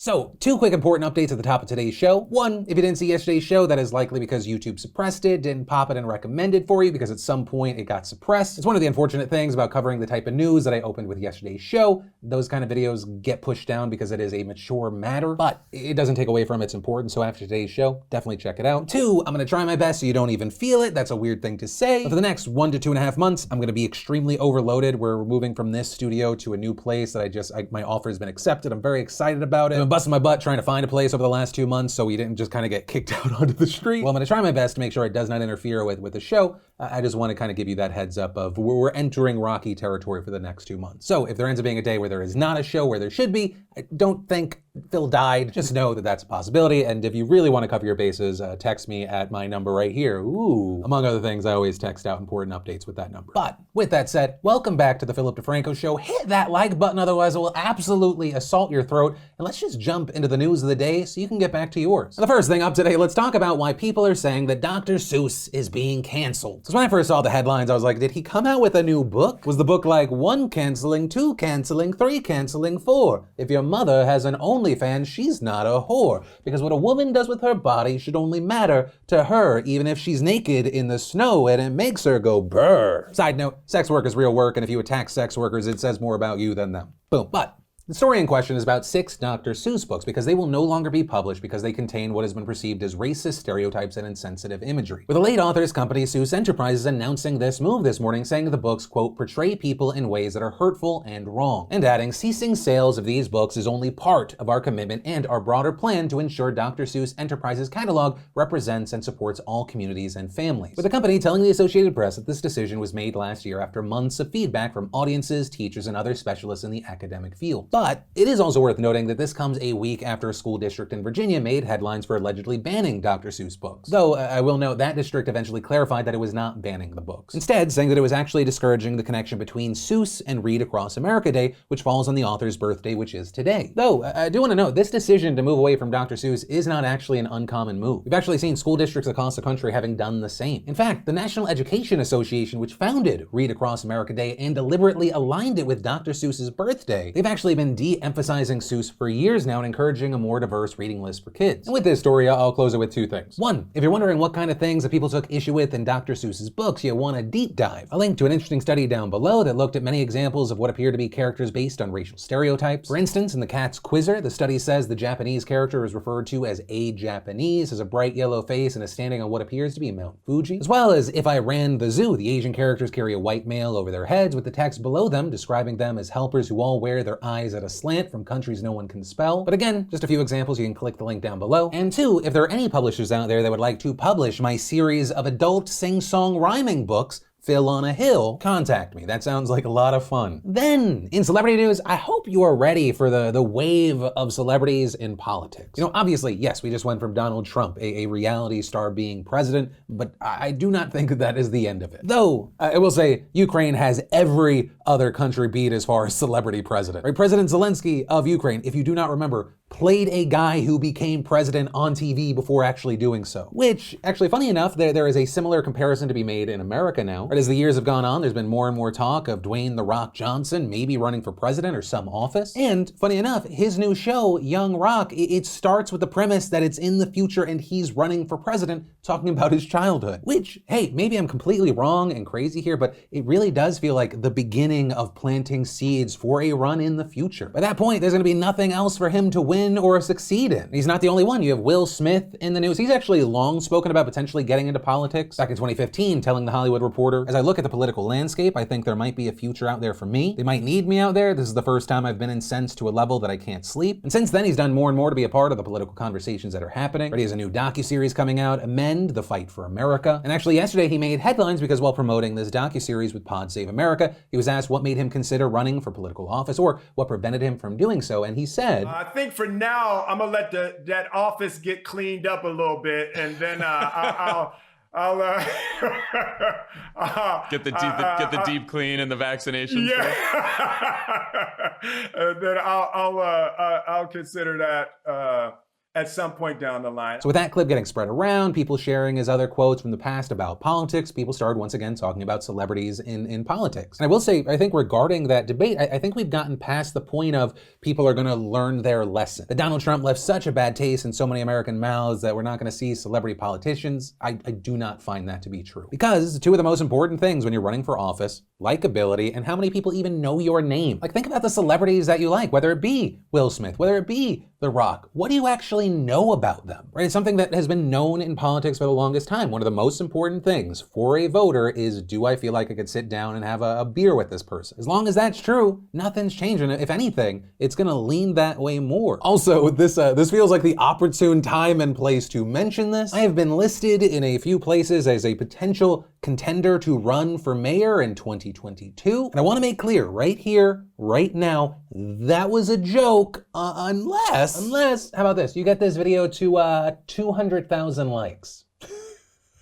So, two quick important updates at the top of today's show. One, if you didn't see yesterday's show, that is likely because YouTube suppressed it, didn't pop it and recommend it for you because at some point it got suppressed. It's one of the unfortunate things about covering the type of news that I opened with yesterday's show. Those kind of videos get pushed down because it is a mature matter, but it doesn't take away from its importance. So after today's show, definitely check it out. Two, I'm gonna try my best so you don't even feel it. That's a weird thing to say. But for the next 1 to 2.5 months, I'm gonna be extremely overloaded. We're moving from this studio to a new place that my offer has been accepted. I'm very excited about it. I've been busting my butt trying to find a place over the last 2 months so we didn't just kind of get kicked out onto the street. Well, I'm gonna try my best to make sure it does not interfere with the show. I just want to kind of give you that heads up of we're entering rocky territory for the next 2 months. So if there ends up being a day where there is not a show where there should be, I don't think Phil died. Just know that that's a possibility. And if you really want to cover your bases, text me at my number right here. Ooh. Among other things, I always text out important updates with that number. But with that said, welcome back to the Philip DeFranco Show. Hit that like button, otherwise it will absolutely assault your throat. And let's just jump into the news of the day so you can get back to yours. The first thing up today, let's talk about why people are saying that Dr. Seuss is being canceled. So when I first saw the headlines, I was like, did he come out with a new book? Was the book like 1 canceling, 2 canceling, 3 canceling, 4? If your mother has an OnlyFans, she's not a whore. Because what a woman does with her body should only matter to her, even if she's naked in the snow and it makes her go brr. Side note, sex work is real work, and if you attack sex workers, it says more about you than them. Boom. But the story in question is about 6 Dr. Seuss books because they will no longer be published because they contain what has been perceived as racist stereotypes and insensitive imagery. With the late author's company Seuss Enterprises announcing this move this morning, saying the books, quote, portray people in ways that are hurtful and wrong, and adding, ceasing sales of these books is only part of our commitment and our broader plan to ensure Dr. Seuss Enterprises catalog represents and supports all communities and families. With the company telling the Associated Press that this decision was made last year after months of feedback from audiences, teachers, and other specialists in the academic field. But it is also worth noting that this comes a week after a school district in Virginia made headlines for allegedly banning Dr. Seuss books. Though I will note that district eventually clarified that it was not banning the books. Instead, saying that it was actually discouraging the connection between Seuss and Read Across America Day, which falls on the author's birthday, which is today. Though I do want to note, this decision to move away from Dr. Seuss is not actually an uncommon move. We've actually seen school districts across the country having done the same. In fact, the National Education Association, which founded Read Across America Day and deliberately aligned it with Dr. Seuss's birthday, they've actually been de-emphasizing Seuss for years now and encouraging a more diverse reading list for kids. And with this story, I'll close it with 2 things. One, if you're wondering what kind of things that people took issue with in Dr. Seuss's books, you want a deep dive. I'll link to an interesting study down below that looked at many examples of what appear to be characters based on racial stereotypes. For instance, in The Cat's Quizzer, the study says the Japanese character is referred to as a Japanese, has a bright yellow face, and is standing on what appears to be Mount Fuji. As well as If I Ran the Zoo, the Asian characters carry a white male over their heads with the text below them describing them as helpers who all wear their eyes at a slant from countries no one can spell. But again, just a few examples, you can click the link down below. And 2, if there are any publishers out there that would like to publish my series of adult sing-song rhyming books, Phil on a Hill, contact me. That sounds like a lot of fun. Then, in celebrity news, I hope you are ready for the wave of celebrities in politics. You know, obviously, yes, we just went from Donald Trump, a reality star, being president, but I do not think that is the end of it. Though, I will say, Ukraine has every other country beat as far as celebrity president. Right? President Zelensky of Ukraine, if you do not remember, played a guy who became president on TV before actually doing so. Which, actually, funny enough, there is a similar comparison to be made in America now. But as the years have gone on, there's been more and more talk of Dwayne "The Rock" Johnson maybe running for president or some office. And, funny enough, his new show, Young Rock, it starts with the premise that it's in the future and he's running for president, talking about his childhood. Which, hey, maybe I'm completely wrong and crazy here, but it really does feel like the beginning of planting seeds for a run in the future. By that point, there's gonna be nothing else for him to win or succeed in. He's not the only one. You have Will Smith in the news. He's actually long spoken about potentially getting into politics. Back in 2015, telling The Hollywood Reporter, as I look at the political landscape, I think there might be a future out there for me. They might need me out there. This is the first time I've been incensed to a level that I can't sleep. And since then, he's done more and more to be a part of the political conversations that are happening. He has a new docuseries coming out, Amend, The Fight for America. And actually yesterday he made headlines because while promoting this docuseries with Pod Save America, he was asked what made him consider running for political office or what prevented him from doing so. And he said, I think for now, I'm gonna let that office get cleaned up a little bit, and then I'll get the deep clean and the vaccinations. Yeah, and then I'll consider that at some point down the line. So with that clip getting spread around, people sharing his other quotes from the past about politics, people started once again talking about celebrities in politics. And I will say, I think regarding that debate, I think we've gotten past the point of people are gonna learn their lesson. That Donald Trump left such a bad taste in so many American mouths that we're not gonna see celebrity politicians. I do not find that to be true. Because two of the most important things when you're running for office, likability, and how many people even know your name. Like, think about the celebrities that you like, whether it be Will Smith, whether it be The Rock. What do you actually know about them, right? It's something that has been known in politics for the longest time. One of the most important things for a voter is, do I feel like I could sit down and have a beer with this person? As long as that's true, nothing's changing. If anything, it's gonna lean that way more. Also, this feels like the opportune time and place to mention this. I have been listed in a few places as a potential contender to run for mayor in 2022. And I wanna make clear right here, right now, that was a joke, unless, how about this? You get this video to 200,000 likes.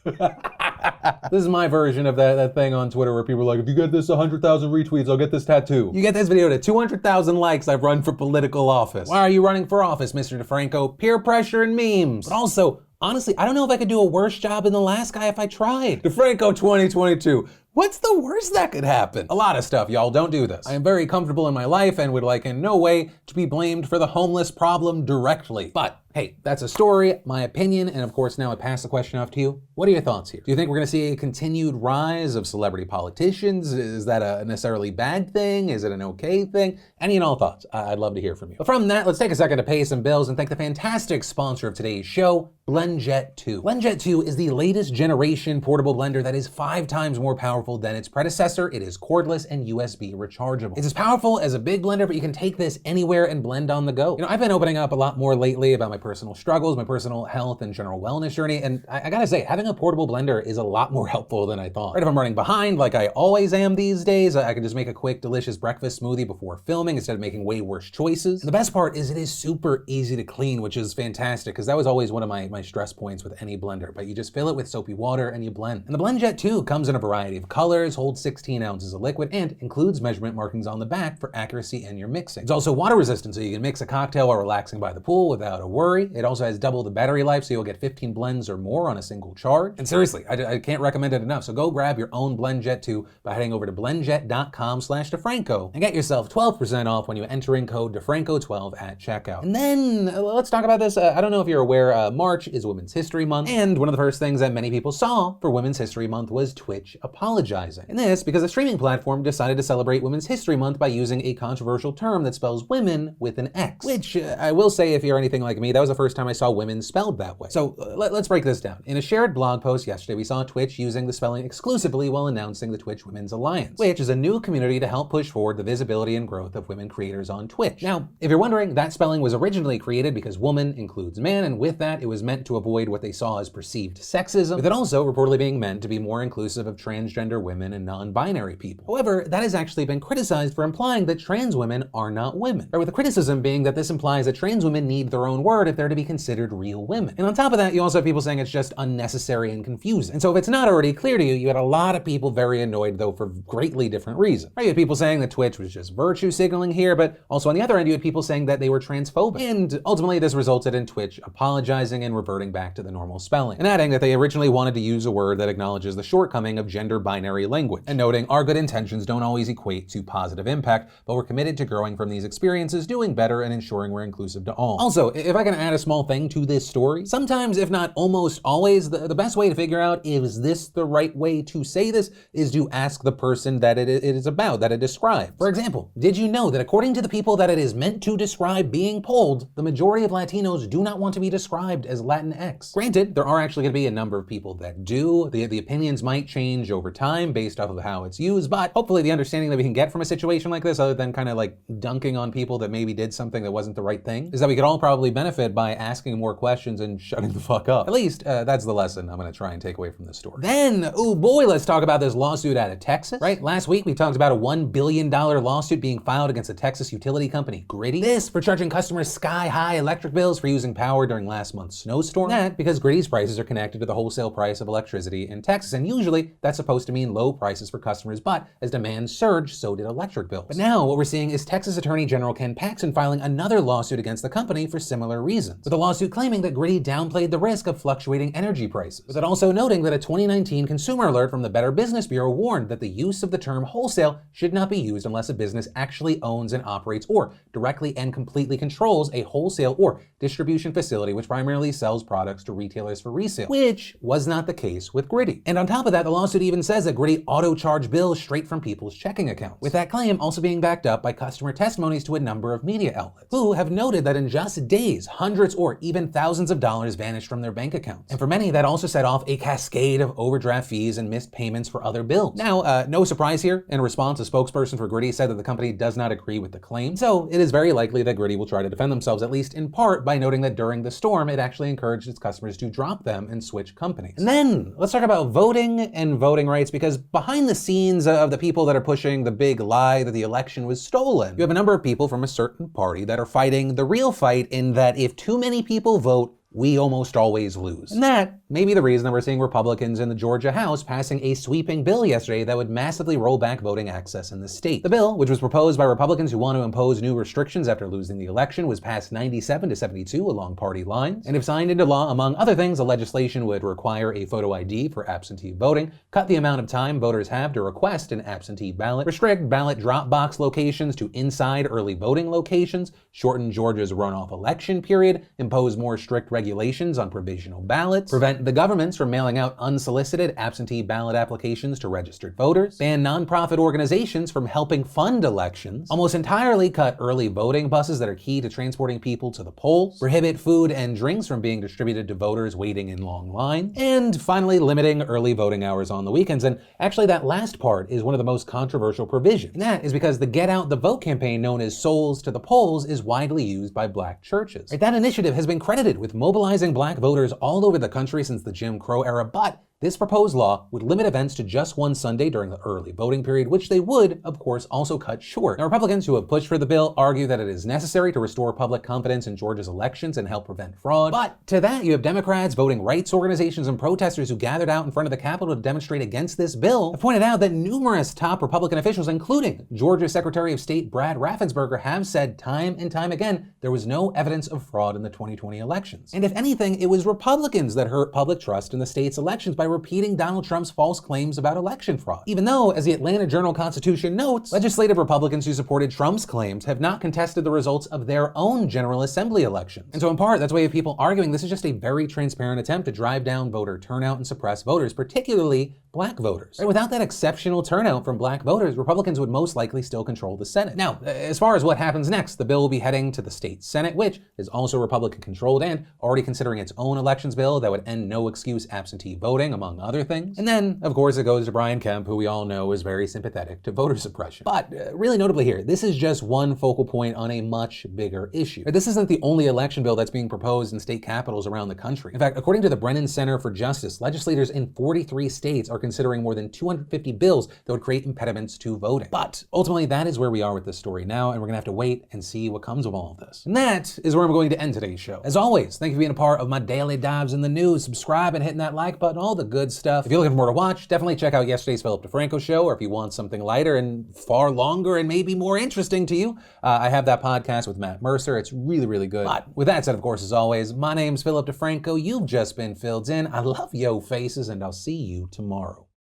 This is my version of that thing on Twitter where people are like, if you get this 100,000 retweets, I'll get this tattoo. You get this video to 200,000 likes, I've run for political office. Why are you running for office, Mr. DeFranco? Peer pressure and memes. But also, honestly, I don't know if I could do a worse job than the last guy if I tried. DeFranco 2022. What's the worst that could happen? A lot of stuff, y'all. Don't do this. I am very comfortable in my life and would like in no way to be blamed for the homeless problem directly. But hey, that's a story, my opinion, and of course now I pass the question off to you. What are your thoughts here? Do you think we're gonna see a continued rise of celebrity politicians? Is that a necessarily bad thing? Is it an okay thing? Any and all thoughts, I'd love to hear from you. But from that, let's take a second to pay some bills and thank the fantastic sponsor of today's show, BlendJet 2. BlendJet 2 is the latest generation portable blender that is 5 times more powerful than its predecessor. It is cordless and USB rechargeable. It's as powerful as a big blender, but you can take this anywhere and blend on the go. You know, I've been opening up a lot more lately about my personal struggles, my personal health and general wellness journey, and I gotta say, having a portable blender is a lot more helpful than I thought. Right, if I'm running behind, like I always am these days, I can just make a quick, delicious breakfast smoothie before filming instead of making way worse choices. And the best part is it is super easy to clean, which is fantastic, because that was always one of my stress points with any blender, but you just fill it with soapy water and you blend. And the BlendJet 2 comes in a variety of colors, holds 16 ounces of liquid, and includes measurement markings on the back for accuracy in your mixing. It's also water resistant, so you can mix a cocktail while relaxing by the pool without a worry. It also has double the battery life, so you'll get 15 blends or more on a single charge. And seriously, I can't recommend it enough, so go grab your own BlendJet 2 by heading over to blendjet.com/DeFranco and get yourself 12% off when you enter in code DeFranco12 at checkout. And then, let's talk about this. I don't know if you're aware, March is Women's History Month, and one of the first things that many people saw for Women's History Month was Twitch apologizing. And this because the streaming platform decided to celebrate Women's History Month by using a controversial term that spells women with an X, which I will say, if you're anything like me, that was the first time I saw women spelled that way. So let's break this down. In a shared blog post yesterday, we saw Twitch using the spelling exclusively while announcing the Twitch Women's Alliance, which is a new community to help push forward the visibility and growth of women creators on Twitch. Now, if you're wondering, that spelling was originally created because woman includes man, and with that, it was meant to avoid what they saw as perceived sexism, with it also reportedly being meant to be more inclusive of transgender women and non-binary people. However, that has actually been criticized for implying that trans women are not women, or with the criticism being that this implies that trans women need their own word if they're to be considered real women. And on top of that, you also have people saying it's just unnecessary and confusing. And so if it's not already clear to you, you had a lot of people very annoyed, though for greatly different reasons. Right? You had people saying that Twitch was just virtue signaling here, but also on the other end, you had people saying that they were transphobic. And ultimately, this resulted in Twitch apologizing and reverting back to the normal spelling, and adding that they originally wanted to use a word that acknowledges the shortcoming of gender binary language, and noting our good intentions don't always equate to positive impact, but we're committed to growing from these experiences, doing better, and ensuring we're inclusive to all. Also, if I can add a small thing to this story, sometimes, if not almost always, the best way to figure out is this the right way to say this is to ask the person that it is about, that it describes. For example, did you know that according to the people that it is meant to describe being polled, the majority of Latinos do not want to be described as Latinx? Granted, there are actually going to be a number of people that do. The opinions might change over time based off of how it's used, but hopefully the understanding that we can get from a situation like this, other than kind of like dunking on people that maybe did something that wasn't the right thing, is that we could all probably benefit by asking more questions and shutting the fuck up. At least that's the lesson I'm going to try and take away from this story. Then, oh boy, let's talk about this lawsuit out of Texas. Right? Last week we talked about a $1 billion lawsuit being filed against the Texas utility company Griddy. This for charging customers sky-high electric bills for using power during last month's snowstorm. That because Griddy's prices are connected to the wholesale price of electricity in Texas, and usually that's supposed to mean mean low prices for customers, but as demand surged, so did electric bills. But now what we're seeing is Texas Attorney General Ken Paxton filing another lawsuit against the company for similar reasons, with a lawsuit claiming that Griddy downplayed the risk of fluctuating energy prices, with it also noting that a 2019 consumer alert from the Better Business Bureau warned that the use of the term wholesale should not be used unless a business actually owns and operates or directly and completely controls a wholesale or distribution facility which primarily sells products to retailers for resale, which was not the case with Griddy. And on top of that, the lawsuit even says that Griddy auto-charged bills straight from people's checking accounts, with that claim also being backed up by customer testimonies to a number of media outlets, who have noted that in just days, hundreds or even thousands of dollars vanished from their bank accounts. And for many, that also set off a cascade of overdraft fees and missed payments for other bills. Now, no surprise here, in response, a spokesperson for Griddy said that the company does not agree with the claim, so it is very likely that Griddy will try to defend themselves, at least in part, by noting that during the storm, it actually encouraged its customers to drop them and switch companies. And then, let's talk about voting and voting rights, because behind the scenes of the people that are pushing the big lie that the election was stolen, you have a number of people from a certain party that are fighting the real fight in that if too many people vote, we almost always lose. And that may be the reason that we're seeing Republicans in the Georgia House passing a sweeping bill yesterday that would massively roll back voting access in the state. The bill, which was proposed by Republicans who want to impose new restrictions after losing the election, was passed 97 to 72 along party lines. And if signed into law, among other things, the legislation would require a photo ID for absentee voting, cut the amount of time voters have to request an absentee ballot, restrict ballot drop box locations to inside early voting locations, shorten Georgia's runoff election period, impose more strict regulations on provisional ballots, prevent the governments from mailing out unsolicited absentee ballot applications to registered voters, ban nonprofit organizations from helping fund elections, almost entirely cut early voting buses that are key to transporting people to the polls, prohibit food and drinks from being distributed to voters waiting in long lines, and finally limiting early voting hours on the weekends. And actually that last part is one of the most controversial provisions. And that is because the Get Out the Vote campaign, known as Souls to the Polls, is widely used by black churches. That initiative has been credited with mobilizing black voters all over the country since the Jim Crow era, but this proposed law would limit events to just one Sunday during the early voting period, which they would, of course, also cut short. Now, Republicans who have pushed for the bill argue that it is necessary to restore public confidence in Georgia's elections and help prevent fraud. But to that, you have Democrats, voting rights organizations, and protesters who gathered out in front of the Capitol to demonstrate against this bill have pointed out that numerous top Republican officials, including Georgia Secretary of State Brad Raffensperger, have said time and time again there was no evidence of fraud in the 2020 elections. And if anything, it was Republicans that hurt public trust in the state's elections by repeating Donald Trump's false claims about election fraud. Even though, as the Atlanta Journal-Constitution notes, legislative Republicans who supported Trump's claims have not contested the results of their own General Assembly elections. And so in part, that's why you have people arguing this is just a very transparent attempt to drive down voter turnout and suppress voters, particularly black voters. Right? Without that exceptional turnout from black voters, Republicans would most likely still control the Senate. Now, as far as what happens next, the bill will be heading to the state Senate, which is also Republican-controlled and already considering its own elections bill that would end no-excuse absentee voting, among other things. And then, of course, it goes to Brian Kemp, who we all know is very sympathetic to voter suppression. But really notably here, this is just one focal point on a much bigger issue. This isn't the only election bill that's being proposed in state capitals around the country. In fact, according to the Brennan Center for Justice, legislators in 43 states are considering more than 250 bills that would create impediments to voting. But ultimately, that is where we are with this story now, and we're gonna have to wait and see what comes of all of this. And that is where I'm going to end today's show. As always, thank you for being a part of my daily dives in the news. Subscribe and hitting that like button, all the good stuff. If you're looking for more to watch, definitely check out yesterday's Philip DeFranco show, or if you want something lighter and far longer and maybe more interesting to you, I have that podcast with Matt Mercer. It's really, really good. But with that said, of course, as always, my name's Philip DeFranco. You've just been filled in. I love yo faces, and I'll see you tomorrow.